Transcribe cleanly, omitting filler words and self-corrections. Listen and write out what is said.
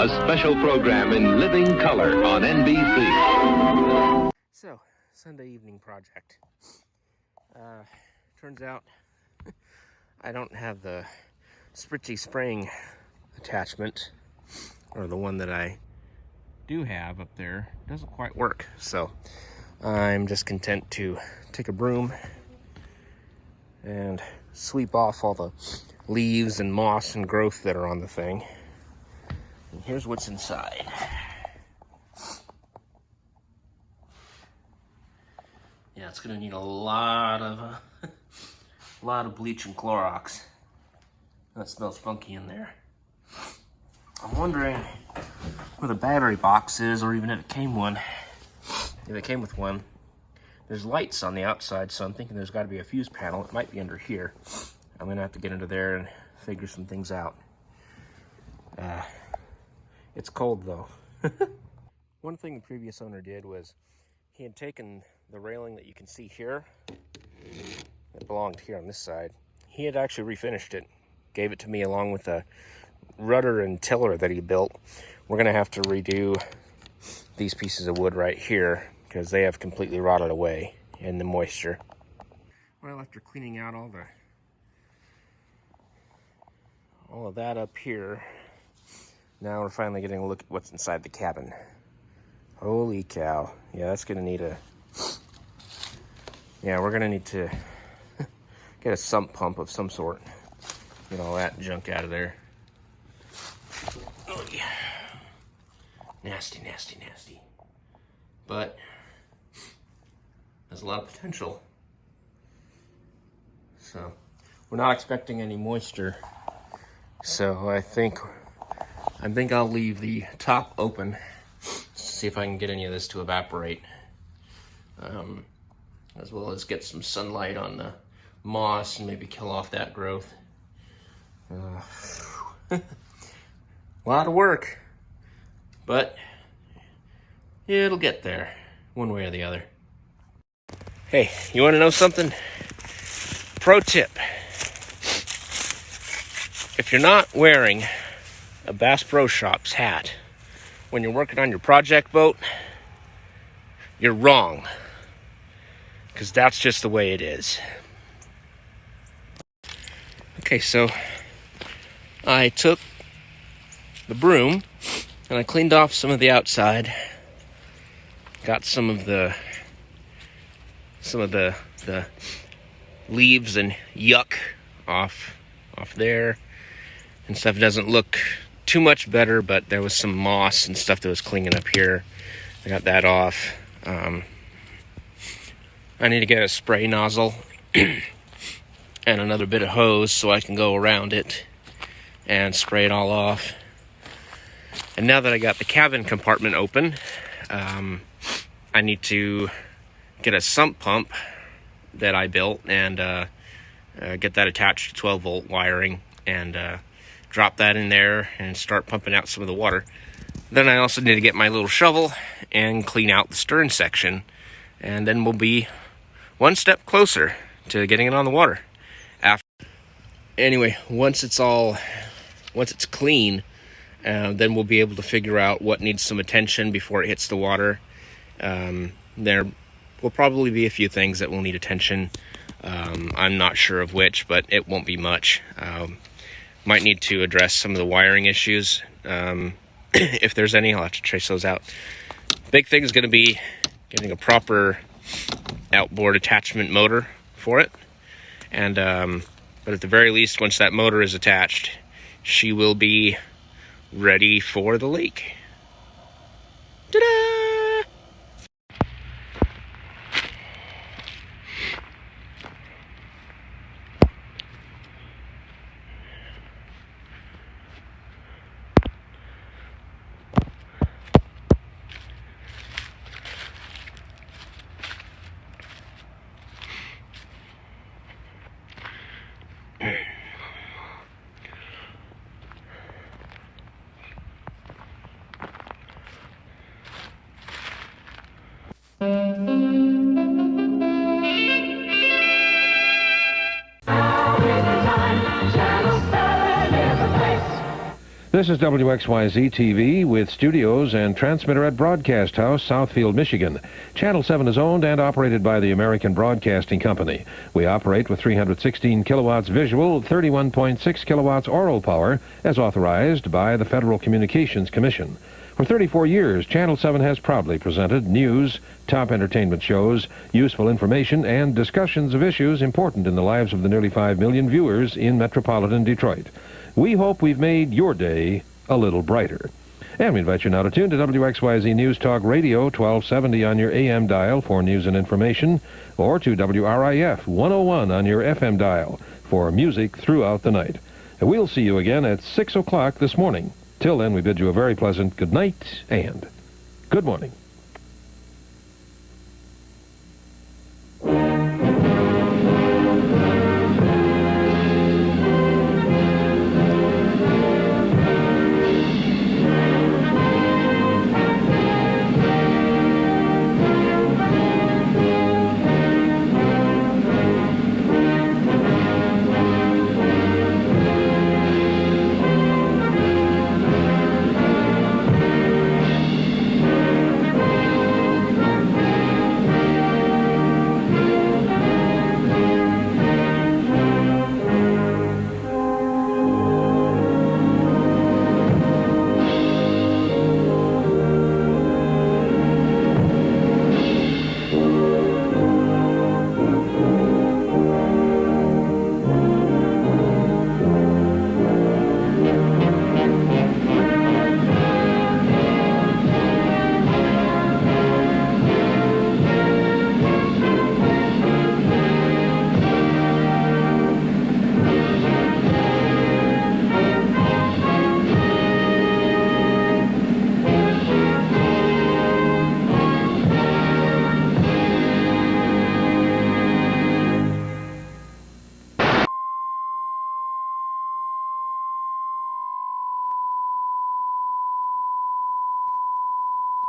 a special program in living color on NBC. So, Sunday evening project. Turns out I don't have the spritzy spraying attachment, or the one that I do have up there doesn't quite work. So I'm just content to take a broom and sweep off all the leaves and moss and growth that are on the thing. And here's what's inside. Yeah, it's gonna need a lot of bleach and Clorox. That smells funky in there. I'm wondering where the battery box is, or even if it came with one. There's lights on the outside, so I'm thinking there's got to be a fuse panel. It might be under here. I'm gonna have to get into there and figure some things out. It's cold though. One thing the previous owner did was he had taken the railing that you can see here, that belonged here on this side. He had actually refinished it, gave it to me along with a rudder and tiller that he built. We're gonna have to redo these pieces of wood right here because they have completely rotted away in the moisture. Well, after cleaning out all of that up here, now we're finally getting a look at what's inside the cabin. Holy cow. Yeah, that's gonna need we're gonna need to get a sump pump of some sort. Get all that junk out of there. Oh yeah. Nasty, nasty, nasty. But there's a lot of potential. So we're not expecting any moisture. So I think I'll leave the top open to see if I can get any of this to evaporate. As well as get some sunlight on the moss and maybe kill off that growth. A lot of work, but it'll get there one way or the other. Hey, you want to know something? Pro tip. If you're not wearing a Bass Pro Shops hat when you're working on your project boat, you're wrong. Because that's just the way it is. Okay, so I took the broom and I cleaned off some of the outside. Got some of the leaves and yuck off there. And stuff doesn't look too much better, but there was some moss and stuff that was clinging up here. I got that off. I need to get a spray nozzle and another bit of hose so I can go around it and spray it all off. And now that I got the cabin compartment open, I need to get a sump pump that I built and get that attached to 12-volt wiring and drop that in there and start pumping out some of the water. Then I also need to get my little shovel and clean out the stern section, and then we'll be one step closer to getting it on the water. Anyway, once it's clean, then we'll be able to figure out what needs some attention before it hits the water. There will probably be a few things that will need attention. I'm not sure of which, but it won't be much. Might need to address some of the wiring issues. If there's any, I'll have to trace those out. Big thing is going to be getting a proper outboard attachment motor for it. And but at the very least, once that motor is attached, she will be ready for the lake. Ta-da! This is WXYZ-TV with studios and transmitter at Broadcast House, Southfield, Michigan. Channel 7 is owned and operated by the American Broadcasting Company. We operate with 316 kilowatts visual, 31.6 kilowatts oral power, as authorized by the Federal Communications Commission. For 34 years, Channel 7 has proudly presented news, top entertainment shows, useful information, and discussions of issues important in the lives of the nearly 5 million viewers in metropolitan Detroit. We hope we've made your day a little brighter. And we invite you now to tune to WXYZ News Talk Radio 1270 on your AM dial for news and information, or to WRIF 101 on your FM dial for music throughout the night. And we'll see you again at 6 o'clock this morning. Till then, we bid you a very pleasant good night and good morning.